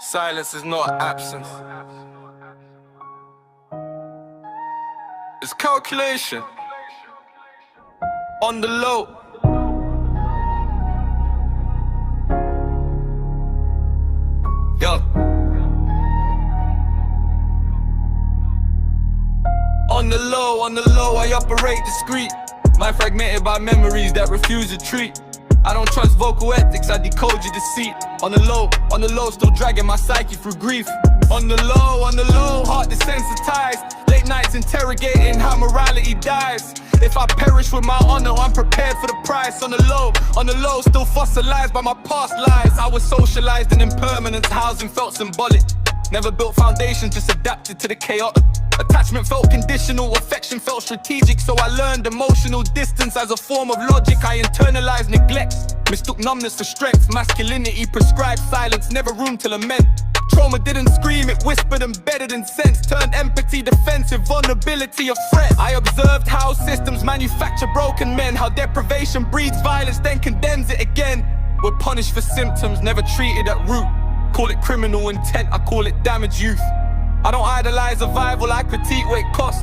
Silence is not absence. It's calculation. On the low. Yo. On the low, I operate discreet. Mind fragmented by memories that refuse retreat. I don't trust vocal ethics, I decode your deceit. On the low, still dragging my psyche through grief. On the low, heart desensitized. Late nights interrogating how morality dies. If I perish with my honor, I'm prepared for the price. On the low, still fossilized by my past lies. I was socialized in impermanence, housing felt symbolic. Never built foundations, just adapted to the chaotic. Attachment felt conditional, affection felt strategic. So I learned emotional distance as a form of logic. I internalized neglect, mistook numbness for strength. Masculinity prescribed silence, never room to lament. Trauma didn't scream, it whispered embedded in sense. Turned empathy defensive, vulnerability a threat. I observed how systems manufacture broken men. How deprivation breeds violence, then condemns it again. We're punished for symptoms, never treated at root. Call it criminal intent, I call it damaged youth. I don't idolize survival, I critique what it costs.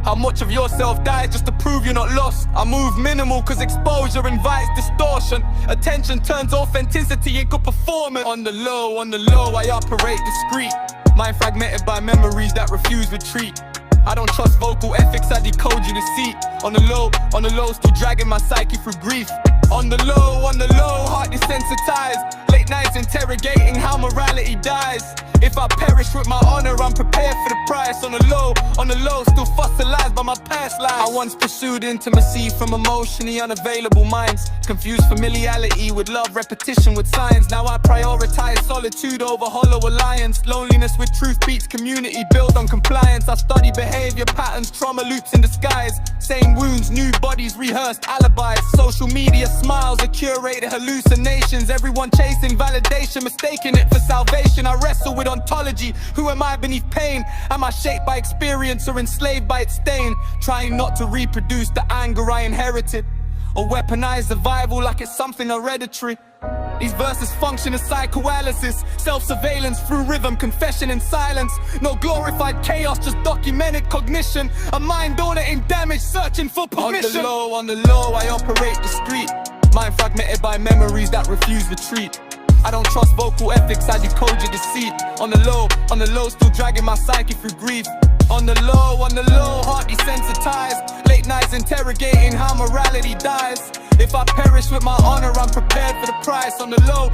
How much of yourself dies just to prove you're not lost. I move minimal cause exposure invites distortion. Attention turns authenticity into performance. On the low, I operate discreet. Mind fragmented by memories that refuse retreat. I don't trust vocal ethics, I decode your deceit. On the low, still dragging my psyche through grief. On the low, heart desensitized. Late nights interrogating how morality dies. If I perish with my honor, I'm prepared for the price. On the low, still fossilized by my past lives. I once pursued intimacy from emotionally unavailable minds. Confused familiarity with love, repetition with science. Now I prioritize solitude over hollow alliance. Loneliness with truth beats community built on compliance. I study behavior patterns, trauma loops in disguise. Same wounds, new bodies, rehearsed alibis. Social media smiles are curated hallucinations. Everyone chasing validation, mistaking it for salvation. I wrestle with ontology. Who am I beneath pain? Am I shaped by experience or enslaved by its stain? Trying not to reproduce the anger I inherited, or weaponize survival like it's something hereditary. These verses function as psychoanalysis, self-surveillance through rhythm, confession in silence. No glorified chaos, just documented cognition. A mind donating damage, searching for permission. On the low, I operate discreet. Mind fragmented by memories that refuse retreat. I don't trust vocal ethics, I decode your deceit. On the low, still dragging my psyche through grief. On the low, heart desensitized. Late nights interrogating how morality dies. If I perish with my honor, I'm prepared for the price. On the low.